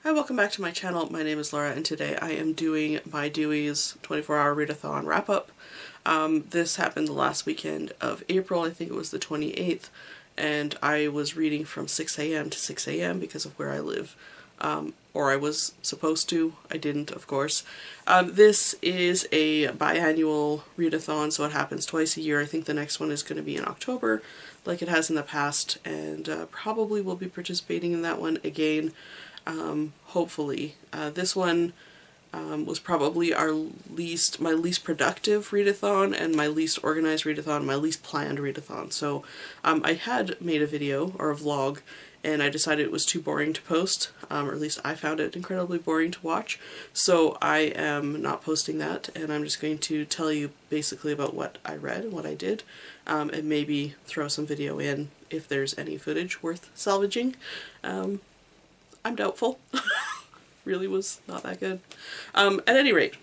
Hi, welcome back to my channel. My name is Laura and today I am doing my DEWEY'S 24-hour readathon wrap-up. This happened the last weekend of April, I think it was the 28th, and I was reading from 6 a.m. to 6 a.m. because of where I live. Or I was supposed to. I didn't, of course. This is a biannual readathon, so it happens twice a year. I think the next one is going to be in October, like it has in the past, and probably will be participating in that one again. Hopefully. This one was probably my least productive readathon and my least organized readathon, my least planned readathon. So I had made a video or a vlog and I decided it was too boring to post, or at least I found it incredibly boring to watch. So I am not posting that and I'm just going to tell you basically about what I read and what I did, and maybe throw some video in if there's any footage worth salvaging. I'm doubtful. Really was not that good. At any rate,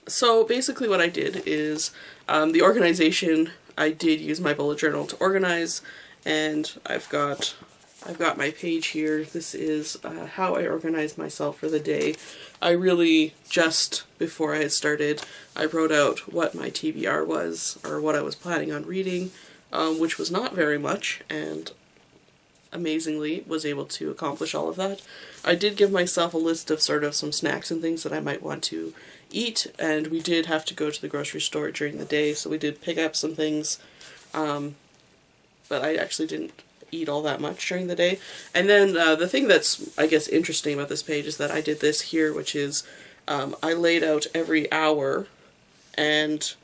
so basically what I did is the organization, I did use my bullet journal to organize, and I've got my page here. This is how I organized myself for the day. I really, just before I had started, I wrote out what my TBR was, or what I was planning on reading, which was not very much, and amazingly was able to accomplish all of that. I did give myself a list of sort of some snacks and things that I might want to eat, and we did have to go to the grocery store during the day, so we did pick up some things, but I actually didn't eat all that much during the day. And then the thing that's, I guess, interesting about this page is that I did this here, which is I laid out every hour, and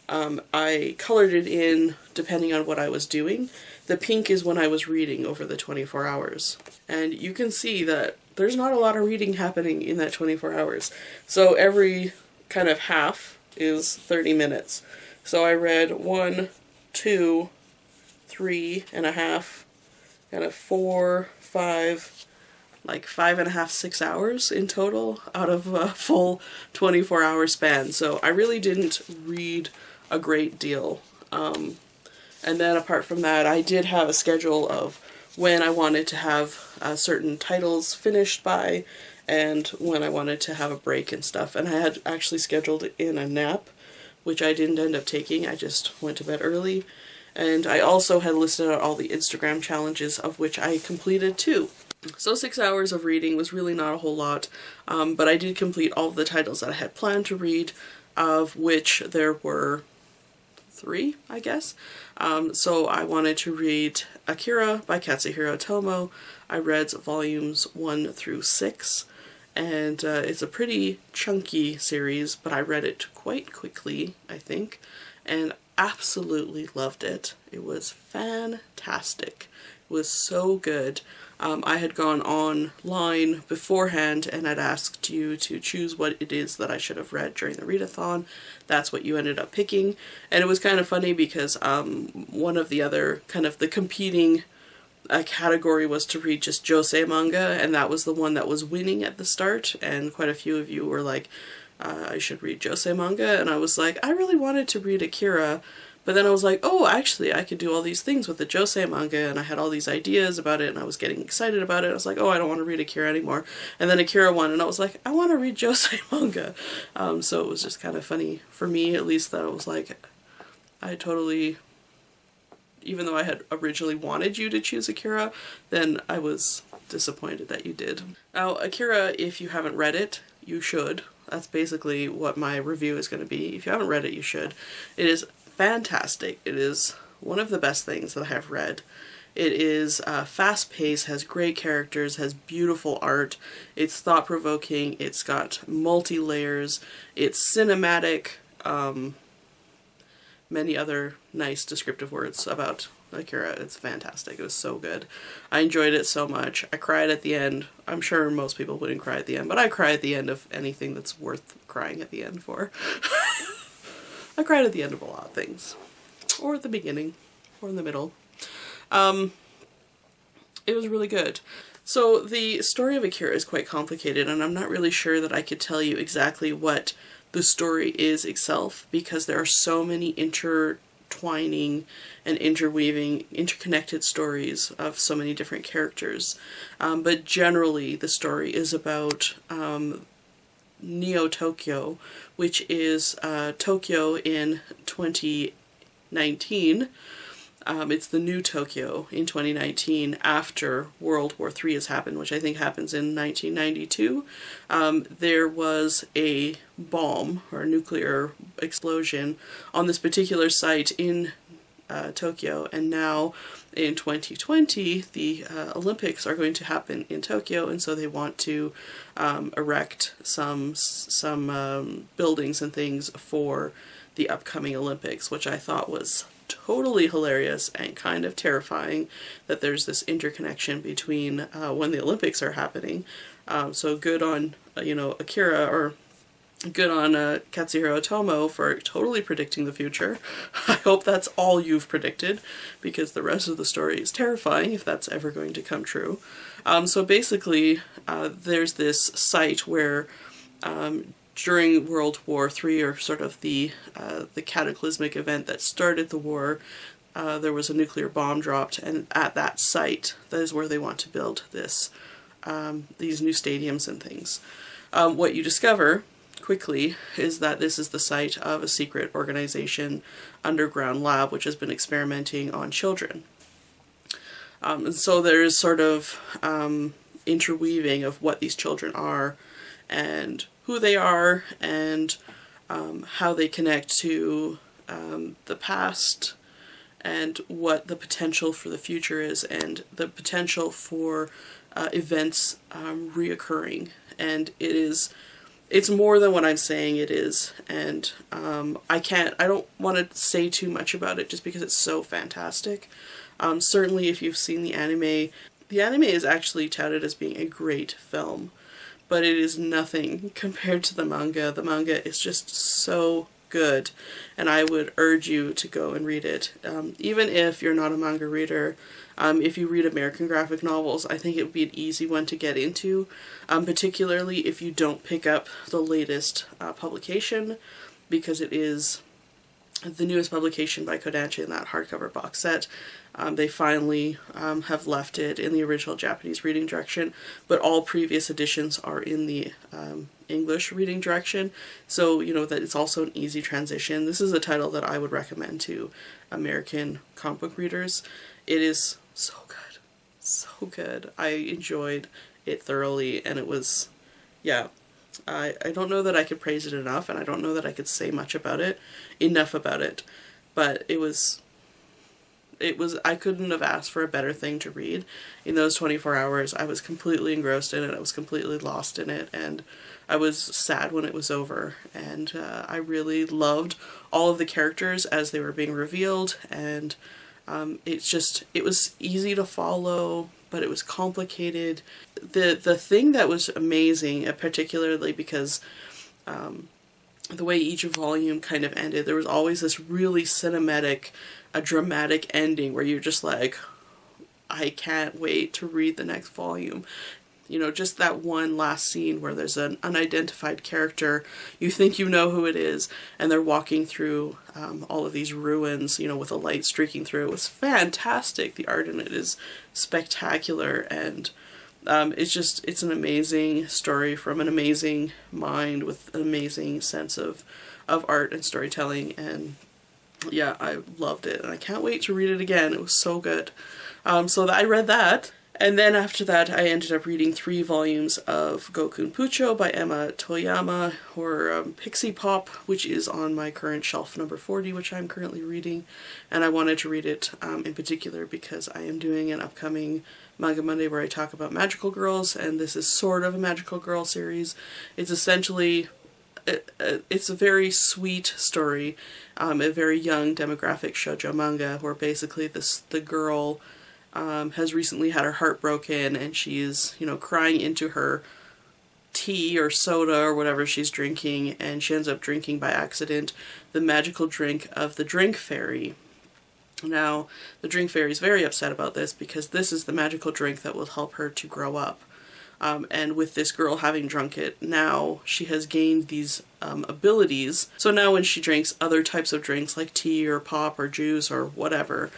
I colored it in depending on what I was doing. The pink is when I was reading over the 24 hours. And you can see that there's not a lot of reading happening in that 24 hours. So every kind of half is 30 minutes. So I read 1, 2, 3.5, kind of 4, 5, like 5.5, 6 hours in total out of a full 24-hour span. So I really didn't read a great deal. And then apart from that, I did have a schedule of when I wanted to have certain titles finished by, and when I wanted to have a break and stuff. And I had actually scheduled in a nap, which I didn't end up taking. I just went to bed early. And I also had listed out all the Instagram challenges, of which I completed 2. So 6 hours of reading was really not a whole lot, but I did complete all of the titles that I had planned to read, of which there were 3, I guess. So I wanted to read Akira by Katsuhiro Otomo. I read volumes 1 through 6, and it's a pretty chunky series, but I read it quite quickly, I think, and absolutely loved it. It was fantastic. It was so good. I had gone online beforehand and had asked you to choose what it is that I should have read during the readathon. That's what you ended up picking. And it was kind of funny because one of the other kind of the competing category was to read just josei manga, and that was the one that was winning at the start, and quite a few of you were like, I should read josei manga, and I was like, I really wanted to read Akira. But then I was like, oh, actually, I could do all these things with the josei manga, and I had all these ideas about it, and I was getting excited about it. I was like, oh, I don't want to read Akira anymore. And then Akira won, and I was like, I want to read josei manga. So it was just kind of funny, for me at least, that I was like, I totally, even though I had originally wanted you to choose Akira, then I was disappointed that you did. Now, Akira, if you haven't read it, you should. That's basically what my review is going to be. If you haven't read it, you should. It is fantastic. It is one of the best things that I have read. It is fast-paced, has great characters, has beautiful art, it's thought-provoking, it's got multi-layers, it's cinematic, many other nice descriptive words about Akira. It's fantastic. It was so good. I enjoyed it so much. I cried at the end. I'm sure most people wouldn't cry at the end, but I cry at the end of anything that's worth crying at the end for. I cried at the end of a lot of things. Or at the beginning. Or in the middle. It was really good. So the story of Akira is quite complicated, and I'm not really sure that I could tell you exactly what the story is itself, because there are so many intertwining and interweaving interconnected stories of so many different characters. But generally the story is about Neo Tokyo, which is Tokyo in 2019. It's the new Tokyo in 2019 after World War III has happened, which I think happens in 1992. There was a bomb or a nuclear explosion on this particular site in Tokyo, and now in 2020 the Olympics are going to happen in Tokyo, and so they want to erect some buildings and things for the upcoming Olympics, which I thought was totally hilarious and kind of terrifying that there's this interconnection between when the Olympics are happening. So good on Akira, or good on Katsuhiro Otomo for totally predicting the future. I hope that's all you've predicted, because the rest of the story is terrifying if that's ever going to come true. So basically there's this site where during World War III, or sort of the cataclysmic event that started the war, there was a nuclear bomb dropped, and at that site, that is where they want to build these new stadiums and things. What you discover quickly is that this is the site of a secret organization, underground lab, which has been experimenting on children. And so there's sort of interweaving of what these children are and who they are, and how they connect to the past, and what the potential for the future is, and the potential for events reoccurring. And it's more than what I'm saying it is, and I don't want to say too much about it just because it's so fantastic. Certainly if you've seen the anime is actually touted as being a great film, but it is nothing compared to the manga. The manga is just so good, and I would urge you to go and read it. Even if you're not a manga reader, if you read American graphic novels, I think it would be an easy one to get into, particularly if you don't pick up the latest publication, because it is the newest publication by Kodansha in that hardcover box set. They finally have left it in the original Japanese reading direction, but all previous editions are in the English reading direction, so that it's also an easy transition. This is a title that I would recommend to American comic book readers. It is so good. So good. I enjoyed it thoroughly, and it was, yeah, I don't know that I could praise it enough, and I don't know that I could say enough about it, but it was, I couldn't have asked for a better thing to read. In those 24 hours, I was completely engrossed in it, I was completely lost in it, and I was sad when it was over, and I really loved all of the characters as they were being revealed, and it was easy to follow, but it was complicated. The thing that was amazing, particularly because the way each volume kind of ended, there was always this really cinematic, a dramatic ending where you're just like, I can't wait to read the next volume. Just that one last scene where there's an unidentified character, you think you know who it is, and they're walking through all of these ruins, with a light streaking through. It was fantastic. The art in it is spectacular, and it's an amazing story from an amazing mind with an amazing sense of art and storytelling, and yeah, I loved it, and I can't wait to read it again. It was so good. So I read that. And then after that, I ended up reading 3 volumes of Gokun Pucho by Emma Toyama, or Pixie Pop, which is on my current shelf number 40, which I'm currently reading. And I wanted to read it in particular because I am doing an upcoming Manga Monday where I talk about magical girls, and this is sort of a magical girl series. It's essentially, it's a very sweet story, a very young demographic shoujo manga, where basically the girl has recently had her heart broken, and she's, crying into her tea or soda or whatever she's drinking, and she ends up drinking by accident the magical drink of the Drink Fairy. Now, the Drink Fairy is very upset about this because this is the magical drink that will help her to grow up. And with this girl having drunk it, now she has gained these abilities. So now when she drinks other types of drinks like tea or pop or juice or whatever,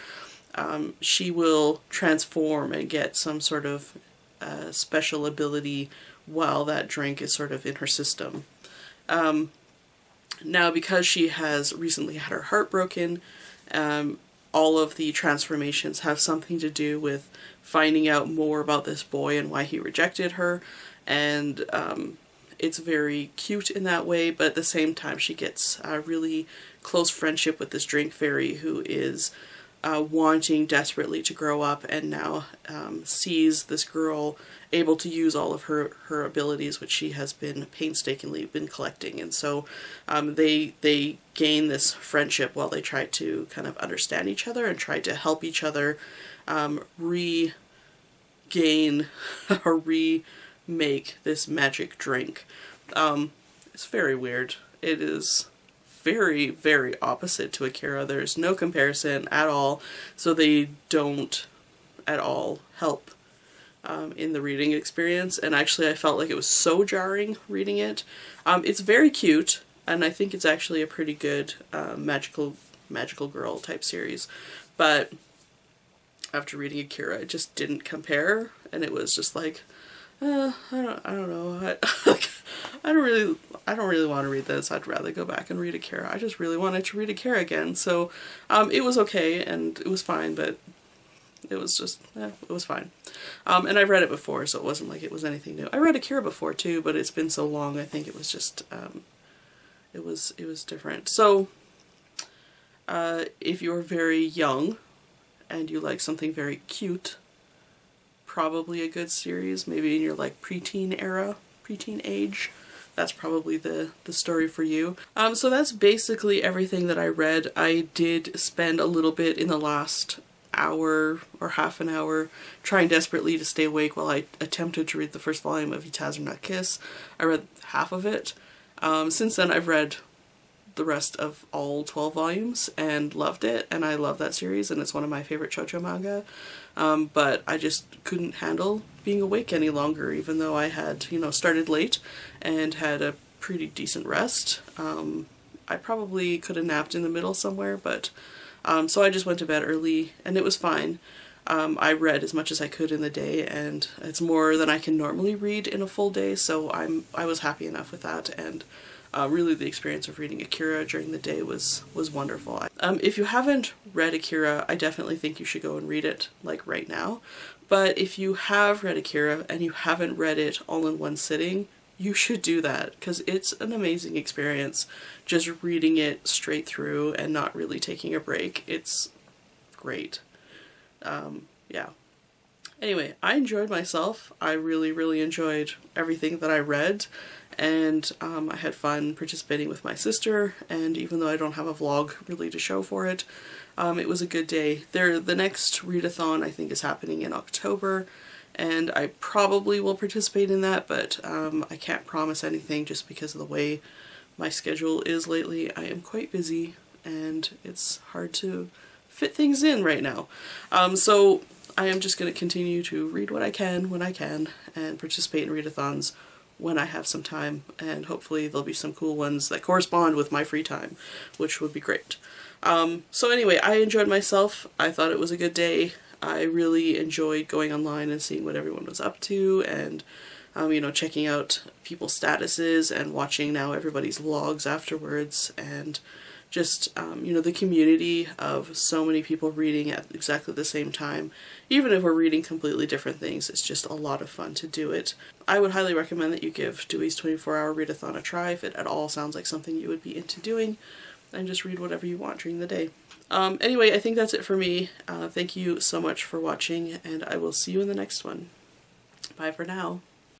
she will transform and get some sort of special ability while that drink is sort of in her system. Now, because she has recently had her heart broken, all of the transformations have something to do with finding out more about this boy and why he rejected her, and it's very cute in that way, but at the same time she gets a really close friendship with this drink fairy who is wanting desperately to grow up, and now sees this girl able to use all of her abilities, which she has been painstakingly been collecting. And so they gain this friendship while they try to kind of understand each other and try to help each other regain or remake this magic drink. It's very weird. It is very, very opposite to Akira. There's no comparison at all, so they don't at all help in the reading experience, and actually I felt like it was so jarring reading it. It's very cute, and I think it's actually a pretty good magical girl type series, but after reading Akira it just didn't compare, and it was just like, I don't know. I don't really want to read this. I'd rather go back and read Akira. I just really wanted to read Akira again. So it was okay and it was fine, but it was just, it was fine. And I've read it before, so it wasn't like it was anything new. I read Akira before too, but it's been so long. I think it was just, it was different. So if you're very young and you like something very cute, probably a good series, maybe in your like preteen era, preteen age, that's probably the story for you. So that's basically everything that I read. I did spend a little bit in the last hour or half an hour trying desperately to stay awake while I attempted to read the first volume of Itazuma Kiss. I read half of it. Since then I've read the rest of all 12 volumes and loved it, and I love that series, and it's one of my favorite shoujo manga. But I just couldn't handle being awake any longer, even though I had, you know, started late and had a pretty decent rest. I probably could have napped in the middle somewhere, but so I just went to bed early and it was fine. I read as much as I could in the day, and it's more than I can normally read in a full day, so I was happy enough with that, and really the experience of reading Akira during the day was wonderful. If you haven't read Akira, I definitely think you should go and read it like right now. But if you have read Akira and you haven't read it all in one sitting, you should do that, because it's an amazing experience just reading it straight through and not really taking a break. It's great. Yeah. Anyway, I enjoyed myself. I really, really enjoyed everything that I read, and I had fun participating with my sister, and even though I don't have a vlog really to show for it, it was a good day. The next readathon I think is happening in October, and I probably will participate in that, but I can't promise anything just because of the way my schedule is lately. I am quite busy and it's hard to fit things in right now. So I am just going to continue to read what I can when I can and participate in readathons when I have some time, and hopefully there'll be some cool ones that correspond with my free time, which would be great. So anyway, I enjoyed myself. I thought it was a good day. I really enjoyed going online and seeing what everyone was up to, and you know, checking out people's statuses and watching now everybody's vlogs afterwards, and just you know, the community of so many people reading at exactly the same time. Even if we're reading completely different things, it's just a lot of fun to do it. I would highly recommend that you give DEWEY'S 24-hour readathon a try if it at all sounds like something you would be into doing, and just read whatever you want during the day. Anyway, I think that's it for me. Thank you so much for watching, and I will see you in the next one. Bye for now.